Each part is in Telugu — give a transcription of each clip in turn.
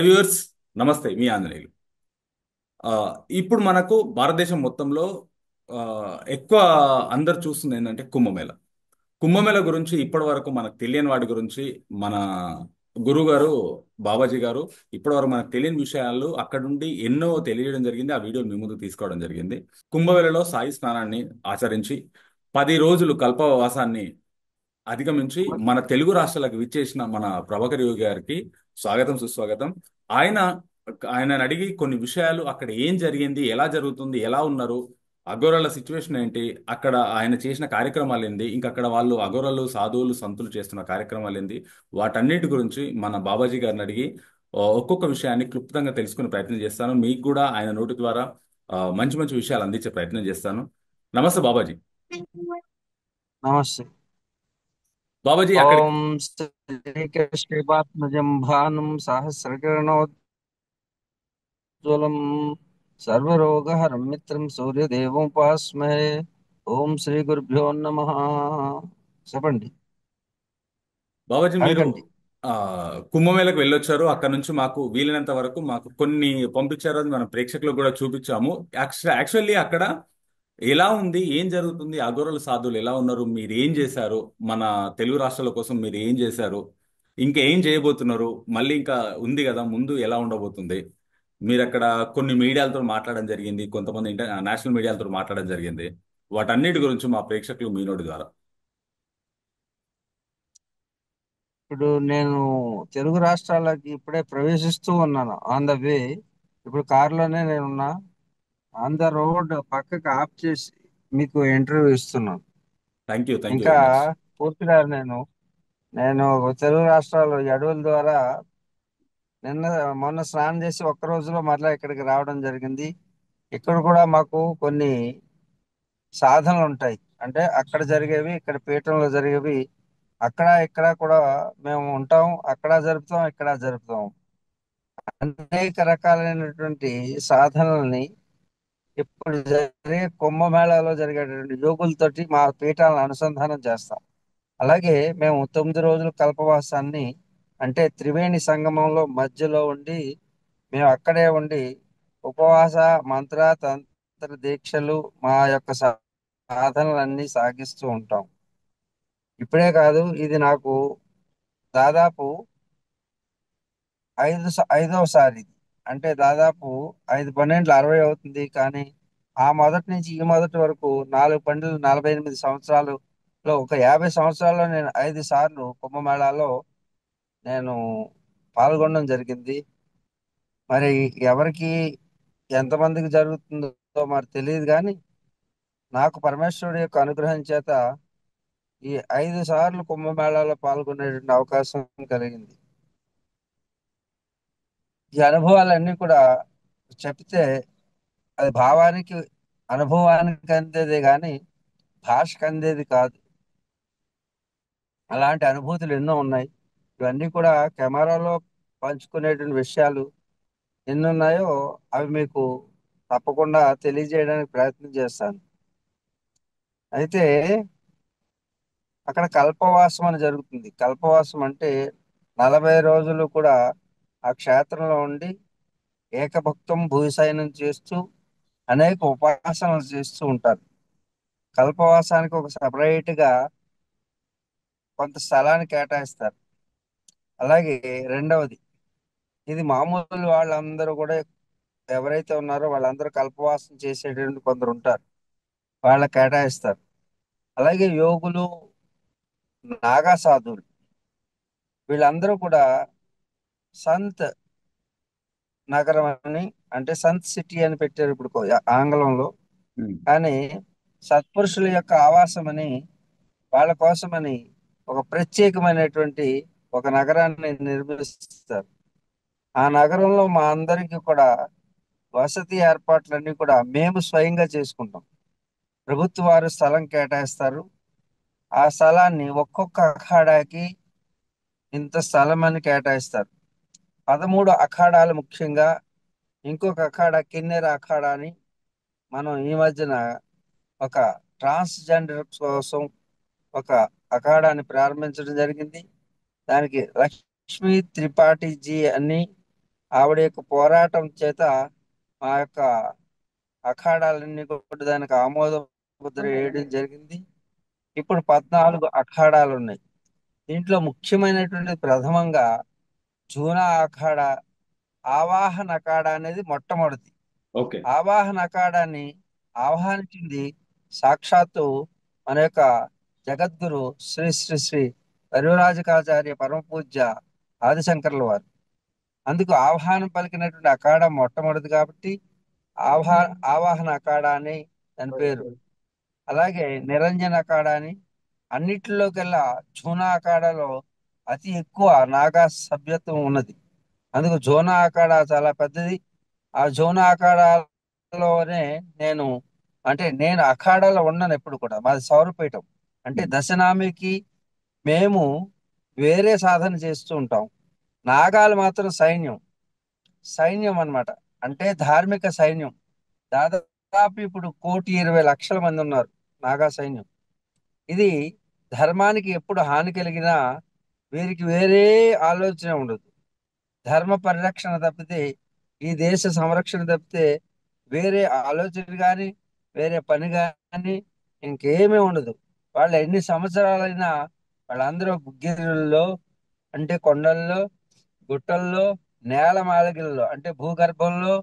వ్యూవర్స్, నమస్తే. మీ ఆంజనేయులు. ఆ, ఇప్పుడు మనకు భారతదేశం మొత్తంలో ఆ, ఎక్కువ అందరు చూస్తుంది ఏంటంటే కుంభమేళ. కుంభమేళ గురించి ఇప్పటి వరకు మనకు తెలియని వాటి గురించి మన గురువు గారు, బాబాజీ గారు ఇప్పటి వరకు మనకు తెలియని విషయాలు అక్కడ నుండి ఎన్నో తెలియడం జరిగింది. ఆ వీడియోలు మీ ముందు తీసుకోవడం జరిగింది. కుంభమేళలో సాయి స్నానాన్ని ఆచరించి 10 రోజులు కల్పవాసాన్ని అధిగమించి మన తెలుగు రాష్ట్రాలకు విచ్చేసిన మన ప్రభాకర్ యోగి గారికి స్వాగతం, సుస్వాగతం. ఆయన ఆయనని అడిగి కొన్ని విషయాలు, అక్కడ ఏం జరిగింది, ఎలా జరుగుతుంది, ఎలా ఉన్నారు, అఘోరాల సిచ్యువేషన్ ఏంటి, అక్కడ ఆయన చేసిన కార్యక్రమాలు ఏంది, ఇంకా అక్కడ వాళ్ళు అఘోరాలు, సాధువులు, సంతులు చేస్తున్న కార్యక్రమాలు ఏంది, వాటన్నిటి గురించి మన బాబాజీ గారిని అడిగి ఒక్కొక్క విషయాన్ని క్లుప్తంగా తెలుసుకునే ప్రయత్నం చేస్తాను. మీకు కూడా ఆయన నోటి ద్వారా మంచి మంచి విషయాలు అందించే ప్రయత్నం చేస్తాను. నమస్తే బాబాజీ. నమస్తే. బాబాజీ అక్కడికి ఓం శ్రీకృష్ణాత్మజం భానుం సహస్రకిరణోజ్వలం సర్వరోగహరం మిత్రం సూర్యదేవముపాస్మహే. ఓం శ్రీ గురుభ్యో నమః. చెప్పండి, బాబాజీ, మీరు అడగండి. ఆ కుంభమేళకు వెళ్ళొచ్చారు. అక్కడ నుంచి మాకు వీలైనంత వరకు మాకు కొన్ని పంపించారు. అది మన ప్రేక్షకులకు కూడా చూపించాము. యాక్చువల్లీ అక్కడ ఎలా ఉంది, ఏం జరుగుతుంది, అఘోరాల సాధువులు ఎలా ఉన్నారు, మీరు ఏం చేశారు, మన తెలుగు రాష్ట్రాల కోసం మీరు ఏం చేశారు, ఇంకా ఏం చేయబోతున్నారు, మళ్ళీ ఇంకా ఉంది కదా ముందు ఎలా ఉండబోతుంది. మీరు అక్కడ కొన్ని మీడియాలతో మాట్లాడడం జరిగింది, కొంతమంది నేషనల్ మీడియాలతో మాట్లాడడం జరిగింది. వాటన్నిటి గురించి మా ప్రేక్షకులు మీ నోటి ద్వారా. ఇప్పుడు నేను తెలుగు రాష్ట్రాలకి ఇప్పుడే ప్రవేశిస్తూ ఉన్నాను, ఆన్ ద వే. ఇప్పుడు కారులోనే నేనున్నా. ఆన్ ద రోడ్ పక్కకి ఆఫ్ చేసి మీకు ఇంటర్వ్యూ ఇస్తున్నాను. థ్యాంక్ యూ ఇంకా వెరీ మచ్. పూర్తిగా నేను తెలుగు రాష్ట్రాలు ఈ అడవుల ద్వారా నిన్న మొన్న స్నానం చేసి ఒక్క రోజులో మరలా ఇక్కడికి రావడం జరిగింది. ఇక్కడ కూడా మాకు కొన్ని సాధనలు ఉంటాయి. అంటే అక్కడ జరిగేవి, ఇక్కడ పీఠంలో జరిగేవి, అక్కడ ఇక్కడ కూడా మేము ఉంటాం. అక్కడ జరుపుతాం, ఇక్కడ జరుపుతాం. అనేక రకాలైనటువంటి సాధనల్ని ఇప్పుడు జరిగే కుంభమేళాలో జరిగేటువంటి యోగులతోటి మా పీఠాలను అనుసంధానం చేస్తాం. అలాగే మేము 9 రోజుల కల్పవాసాన్ని, అంటే త్రివేణి సంగమంలో మధ్యలో ఉండి, మేము అక్కడే ఉండి ఉపవాస మంత్ర తంత్ర దీక్షలు, మా యొక్క సాధనలన్నీ సాగిస్తూ ఉంటాం. ఇప్పుడే కాదు, ఇది నాకు దాదాపు ఐదవసారి ఇది. అంటే దాదాపు 5 12 60 అవుతుంది. కానీ ఆ మొదటి నుంచి ఈ మొదటి వరకు 4 12 48 సంవత్సరాలు ఒక 50 సంవత్సరాల్లో నేను 5 సార్లు కుంభమేళాలో నేను పాల్గొనడం జరిగింది. మరి ఎవరికి ఎంతమందికి జరుగుతుందో మరి తెలియదు, కానీ నాకు పరమేశ్వరుడి యొక్క అనుగ్రహం చేత ఈ 5 సార్లు కుంభమేళాలో పాల్గొనేటువంటి అవకాశం కలిగింది. ఈ అనుభవాలన్నీ కూడా చెప్తే అది భావానికి, అనుభవానికి అందేదే కానీ భాషకు అందేది కాదు. అలాంటి అనుభూతులు ఎన్నో ఉన్నాయి. ఇవన్నీ కూడా కెమెరాలో పంచుకునేటువంటి విషయాలు ఎన్ని ఉన్నాయో అవి మీకు తప్పకుండా తెలియజేయడానికి ప్రయత్నం చేస్తాను. అయితే అక్కడ కల్పవాసం అని జరుగుతుంది. కల్పవాసం అంటే 40 రోజులు కూడా ఆ క్షేత్రంలో ఉండి ఏకభక్తం భూషయనం చేస్తూ అనేక ఉపాసనలు చేస్తూ ఉంటారు. కల్పవాసానికి ఒక సపరేట్ గా కొంత స్థలాన్ని కేటాయిస్తారు. అలాగే రెండవది, ఇది మామూలు వాళ్ళందరూ కూడా ఎవరైతే ఉన్నారో వాళ్ళందరూ కల్పవాసం చేసేటువంటి కొందరు ఉంటారు, వాళ్ళకి కేటాయిస్తారు. అలాగే యోగులు, నాగా సాధువులు, వీళ్ళందరూ కూడా సంత్ నగరం అని, అంటే సంత్ సిటీ అని పెట్టారు ఇప్పుడు ఆంగ్లంలో. ఉమ్. కానీ సత్పురుషుల యొక్క ఆవాసం అని, వాళ్ళ కోసమని ఒక ప్రత్యేకమైనటువంటి ఒక నగరాన్ని నిర్మిస్తారు. ఆ నగరంలో మా అందరికీ కూడా వసతి ఏర్పాట్లన్నీ కూడా మేము స్వయంగా చేసుకుంటాం. ప్రభుత్వ వారు స్థలం కేటాయిస్తారు. ఆ స్థలాన్ని ఒక్కొక్క అఖాడాకి ఇంత స్థలం అని కేటాయిస్తారు. 13 అఖాడాలు ముఖ్యంగా. ఇంకొక అఖాడా కిన్నెర అఖాడా అని మనం ఈ మధ్యన ఒక ట్రాన్స్జెండర్ కోసం ఒక అఖాడాని ప్రారంభించడం జరిగింది. దానికి లక్ష్మీ త్రిపాఠిజీ అని ఆవిడ యొక్క పోరాటం చేత మా యొక్క అఖాడాలన్నీ కూడా దానికి ఆమోద ముద్ర వేయడం జరిగింది. ఇప్పుడు 14 అఖాడాలు ఉన్నాయి. దీంట్లో ముఖ్యమైనటువంటి ప్రథమంగా జూనా అఖాడా, ఆవాహన అఖాడా అనేది మొట్టమొదటి. ఓకే. ఆవాహన అఖాడాన్ని ఆహ్వానించింది సాక్షాత్తు మన యొక్క జగద్గురు శ్రీ శ్రీ శ్రీ పరివ్రాజకాచార్య పరమ పూజ్య ఆదిశంకర్ల వారు. అందుకు ఆహ్వానం పలికినటువంటి అఖాడా మొట్టమొదటిది కాబట్టి ఆహా ఆవాహన అఖాడా అని దాని పేరు. అలాగే నిరంజన అఖాడా అని, అన్నిటిలోకెల్లా జూనా అఖాడాలో అతి ఎక్కువ నాగా సభ్యత్వం ఉన్నది. అందుకు జోనా అఖాడా చాలా పెద్దది. ఆ జోనా అఖాడాలోనే నేను నేను అఖాడాలో ఉన్నాను ఎప్పుడు కూడా. మాది సౌరపీఠం. అంటే ఉమ్. దశనామికి మేము వేరే సాధన చేస్తూ ఉంటాం. నాగాలు మాత్రం సైన్యం. సైన్యం అన్నమాట. అంటే ధార్మిక సైన్యం. దాదాపు ఇప్పుడు 1,20,00,000 మంది ఉన్నారు నాగా సైన్యం. ఇది ధర్మానికి ఎప్పుడు హాని కలిగినా వీరికి వేరే ఆలోచన ఉండదు. ధర్మ పరిరక్షణ తప్పితే, ఈ దేశ సంరక్షణ తప్పితే వేరే ఆలోచన కానీ వేరే పని కానీ ఇంకేమీ ఉండదు. వాళ్ళు ఎన్ని సంవత్సరాలైనా వాళ్ళందరూ గిరిల్లో, అంటే కొండల్లో, గుట్టల్లో, నేల మాళగిల్లో అంటే భూగర్భంలో,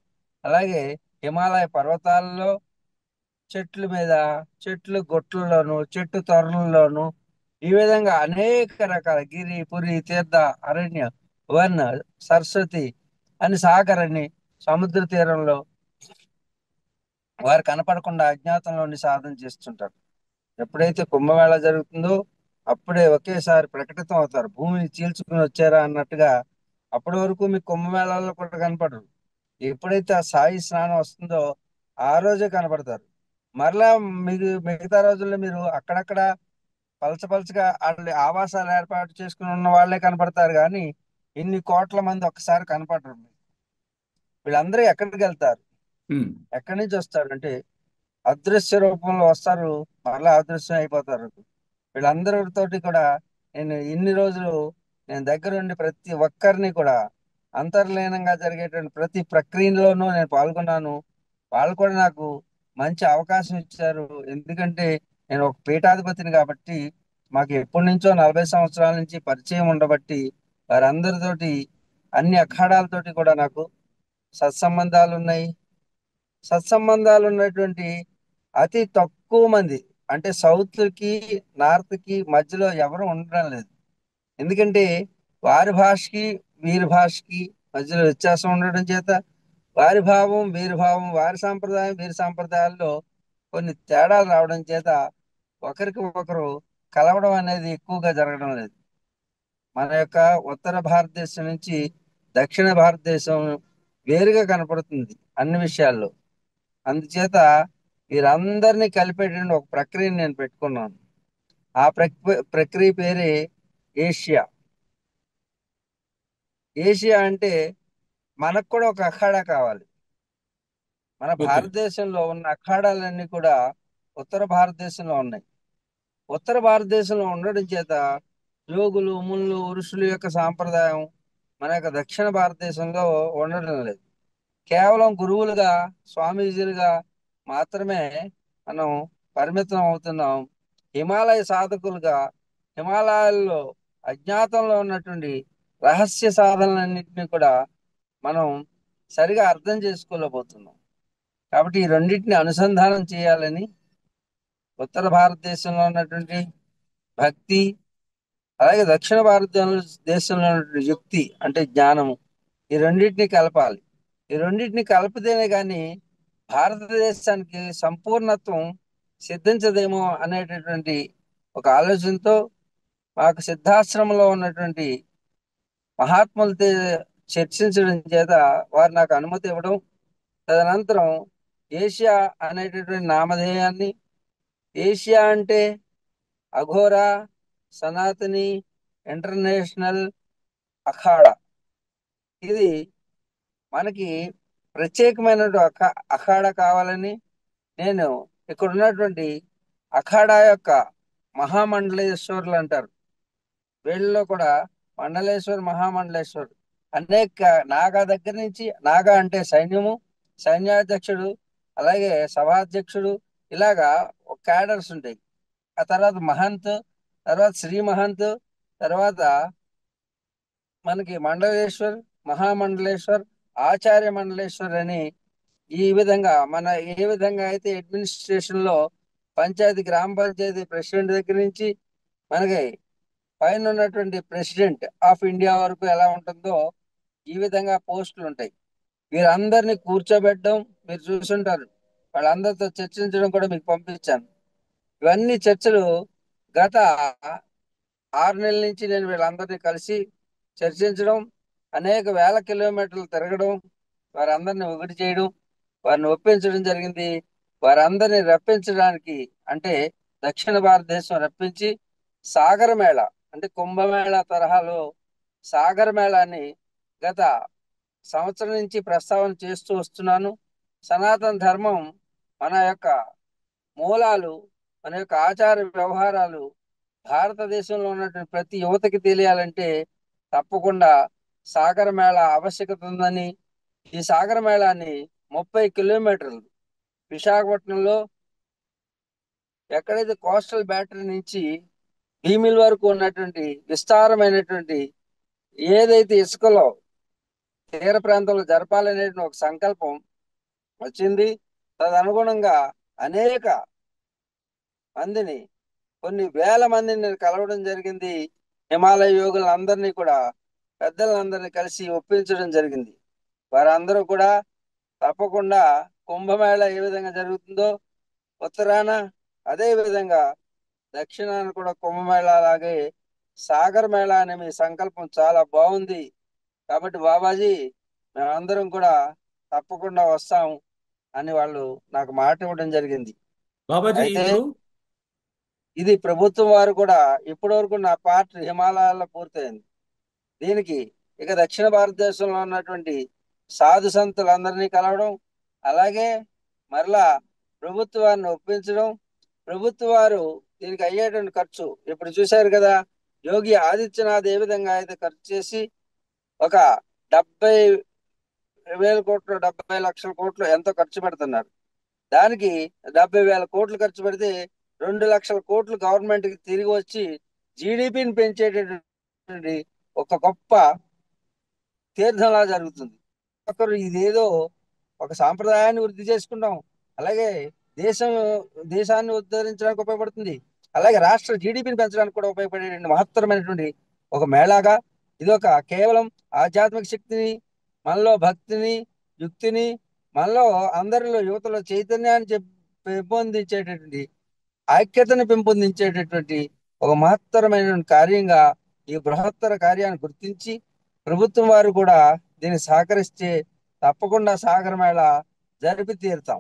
అలాగే హిమాలయ పర్వతాల్లో, చెట్ల మీద, చెట్లు గుట్లలోను, చెట్టు తొర్రల్లోను, ఈ విధంగా అనేక రకాల గిరి పురి తీర్థ అరణ్య వన్ సరస్వతి అని సాగర్ అని సముద్ర తీరంలో వారు కనపడకుండా అజ్ఞాతంలోని సాధన చేస్తుంటారు. ఎప్పుడైతే కుంభమేళా జరుగుతుందో అప్పుడే ఒకేసారి ప్రకటితం అవుతారు. భూమిని చీల్చుకుని వచ్చారా అన్నట్టుగా. అప్పటి వరకు మీకు కుంభమేళాలో కూడా కనపడరు. ఎప్పుడైతే ఆ సాయి స్నానం వస్తుందో ఆ రోజే కనపడతారు. మరలా మీకు మిగతా రోజుల్లో మీరు అక్కడక్కడ పలచ పలచగా వాళ్ళు ఆవాసాలు ఏర్పాటు చేసుకుని ఉన్న వాళ్ళే కనపడతారు, కానీ ఇన్ని కోట్ల మంది ఒక్కసారి కనపడరు. వీళ్ళందరూ ఎక్కడికి వెళ్తారు? ఉమ్. ఎక్కడి నుంచి వస్తారు అంటే అదృశ్య రూపంలో వస్తారు, మరలా అదృశ్యం అయిపోతారు. వీళ్ళందరితోటి కూడా నేను ఇన్ని రోజులు నేను దగ్గరుండి ప్రతి ఒక్కరిని కూడా అంతర్లీనంగా జరిగేటువంటి ప్రతి ప్రక్రియలోనూ నేను పాల్గొన్నాను. వాళ్ళు కూడా నాకు మంచి అవకాశం ఇచ్చారు. ఎందుకంటే నేను ఒక పీఠాధిపతిని కాబట్టి మాకు ఎప్పటి నుంచో 40 సంవత్సరాల నుంచి పరిచయం ఉండబట్టి వారందరితోటి అన్ని అఖాడాలతోటి కూడా నాకు సత్సంబంధాలు ఉన్నాయి. సత్సంబంధాలు ఉన్నటువంటి అతి తక్కువ మంది అంటే సౌత్ కి నార్త్ కి మధ్యలో ఎవరు ఉండడం లేదు. ఎందుకంటే వారి భాషకి వీరి భాషకి మధ్యలో వ్యత్యాసం ఉండడం చేత వారి భావం వీరి భావం, వారి సాంప్రదాయం వీరి సాంప్రదాయాల్లో కొన్ని తేడాలు రావడం చేత ఒకరికి ఒకరు కలవడం అనేది ఎక్కువగా జరగడం లేదు. మన యొక్క ఉత్తర భారతదేశం నుంచి దక్షిణ భారతదేశం వేరుగా కనపడుతుంది అన్ని విషయాల్లో. అందుచేత వీరందరినీ కలిపేటువంటి ఒక ప్రక్రియను నేను పెట్టుకున్నాను. ఆ ప్రక్రియ పేరే ఏషియా. ఏషియా అంటే మనకు కూడా ఒక అఖాడా కావాలి. మన ఓకే. భారతదేశంలో ఉన్న అఖాడాలన్నీ కూడా ఉత్తర భారతదేశంలో ఉన్నాయి. ఉత్తర భారతదేశంలో ఉండడం చేత యోగులు ముళ్ళు ఋషుల యొక్క సాంప్రదాయం మన యొక్క దక్షిణ భారతదేశంలో ఉండడం లేదు. కేవలం గురువులుగా స్వామీజీలుగా మాత్రమే మనం పరిమితం అవుతున్నాం. హిమాలయ సాధకులుగా హిమాలయాల్లో అజ్ఞాతంలో ఉన్నటువంటి రహస్య సాధనలన్నింటినీ కూడా మనం సరిగా అర్థం చేసుకోలేకపోతున్నాం. కాబట్టి ఈ రెండింటిని అనుసంధానం చేయాలని ఉత్తర భారతదేశంలో ఉన్నటువంటి భక్తి, అలాగే దక్షిణ భారతదేశంలో ఉన్నటువంటి యుక్తి అంటే జ్ఞానము, ఈ రెండింటిని కలపాలి. ఈ రెండింటిని కలిపితేనే కానీ భారతదేశానికి సంపూర్ణత్వం సిద్ధించదేమో అనేటటువంటి ఒక ఆలోచనతో మాకు సిద్ధాశ్రమంలో ఉన్నటువంటి మహాత్ములతో చర్చించడం చేత వారు నాకు అనుమతి ఇవ్వడం, తదనంతరం ఏషియా అనేటటువంటి నామధేయాన్ని, ఏషియా అంటే అఘోరా సనాతని ఇంటర్నేషనల్ అఖాడా, ఇది మనకి ప్రత్యేకమైన అఖాడా కావాలని నేను ఇక్కడ ఉన్నటువంటి అఖాడా యొక్క మహామండలేశ్వరులు అంటారు. వీళ్ళలో కూడా మండలేశ్వర్ మహామండలేశ్వర్ అనేక నాగా దగ్గర నుంచి, నాగా అంటే సైన్యము, సైన్యాధ్యక్షుడు, అలాగే సభాధ్యక్షుడు, ఇలాగా క్యాడర్స్ ఉంటాయి. ఆ తర్వాత మహంత్, తర్వాత శ్రీ మహంత్, తర్వాత మనకి మండలేశ్వర్, మహామండలేశ్వర్, ఆచార్య మండలేశ్వర్ అని ఈ విధంగా మన ఏ విధంగా అయితే అడ్మినిస్ట్రేషన్ లో పంచాయతీ, గ్రామ పంచాయతీ ప్రెసిడెంట్ దగ్గర నుంచి మనకి పైన ఉన్నటువంటి ప్రెసిడెంట్ ఆఫ్ ఇండియా వరకు ఎలా ఉంటుందో ఈ విధంగా పోస్టులు ఉంటాయి. వీరందరినీ కూర్చోబెట్టడం మీరు చూసుంటారు. వాళ్ళందరితో చర్చించడం కూడా మీకు పంపించాను. ఇవన్నీ చర్చలు గత 6 నెలల నుంచి నేను వీళ్ళందరినీ కలిసి చర్చించడం, అనేక వేల కిలోమీటర్లు తిరగడం, వారందరినీ ఒకటి చేయడం, వారిని ఒప్పించడం జరిగింది. వారందరినీ రప్పించడానికి అంటే దక్షిణ భారతదేశం రప్పించి సాగర మేళ అంటే కుంభమేళ తరహాలో సాగర మేళాన్ని గత సంవత్సరం నుంచి ప్రస్తావన చేస్తూ వస్తున్నాను. సనాతన ధర్మం, మన యొక్క మూలాలు, మన యొక్క ఆచార వ్యవహారాలు భారతదేశంలో ఉన్నటువంటి ప్రతి యువతకి తెలియాలంటే తప్పకుండా సాగర మేళ ఆవశ్యకత ఉందని, ఈ సాగర మేళాన్ని 30 కిలోమీటర్లు విశాఖపట్నంలో ఎక్కడైతే కోస్టల్ బ్యాటరీ నుంచి భీమిల్ వరకు ఉన్నటువంటి విస్తారమైనటువంటి ఏదైతే ఇసుకలో తీర ప్రాంతంలో జరపాలనే ఒక సంకల్పం వచ్చింది. తదనుగుణంగా అనేక మందిని, కొన్ని వేల మందిని నేను కలవడం జరిగింది. హిమాలయ యోగులందరినీ కూడా, పెద్దలందరినీ కలిసి ఒప్పించడం జరిగింది. వారందరూ కూడా తప్పకుండా కుంభమేళ ఏ విధంగా జరుగుతుందో ఉత్తరాన, అదే విధంగా దక్షిణాన కూడా కుంభమేళ అలాగే సాగర్ మేళ అనే మీ సంకల్పం చాలా బాగుంది. కాబట్టి బాబాజీ, మేమందరం కూడా తప్పకుండా వస్తాం అని వాళ్ళు నాకు మాట ఇవ్వడం జరిగింది. బాబాజీ అయితే ఇప్పుడు ఇది ప్రభుత్వం వారు కూడా ఇప్పటి వరకు నా పార్ట్ హిమాలయాల్లో పూర్తయింది. దీనికి ఇక దక్షిణ భారతదేశంలో ఉన్నటువంటి సాధు సంతులందరినీ కలవడం, అలాగే మరలా ప్రభుత్వాన్ని ఒప్పించడం, ప్రభుత్వ వారు దీనికి అయ్యేటువంటి ఖర్చు ఇప్పుడు చూశారు కదా. యోగి ఆదిత్యనాథ్ ఏ విధంగా అయితే ఖర్చు చేసి ఒక 70,000 కోట్లు, 70 లక్షల కోట్లు ఎంతో ఖర్చు పెడుతున్నారు. దానికి 70,000 కోట్లు ఖర్చు పెడితే 2 లక్షల కోట్లు గవర్నమెంట్ కి తిరిగి వచ్చి జీడిపిని పెంచేటటువంటి ఒక గొప్ప తీర్థంలా జరుగుతుంది. ఒకరు ఇదేదో ఒక సాంప్రదాయాన్ని వృద్ధి చేసుకుంటాం, అలాగే దేశం దేశాన్ని ఉద్ధరించడానికి ఉపయోగపడుతుంది, అలాగే రాష్ట్ర జీడిపిని పెంచడానికి కూడా ఉపయోగపడేటువంటి మహత్తరమైనటువంటి ఒక మేళాగా ఇది ఒక కేవలం ఆధ్యాత్మిక శక్తిని, మనలో భక్తిని, యుక్తిని, మనలో అందరిలో యువతలో చైతన్యాన్ని పెంపొందించేటటువంటి, ఐక్యతను పెంపొందించేటటువంటి ఒక మహత్తరమైన కార్యంగా ఈ బృహత్తర కార్యాన్ని గుర్తించి ప్రభుత్వం వారు కూడా దీన్ని సహకరిస్తే తప్పకుండా సాగర మేళ జరిపి తీరుతాం.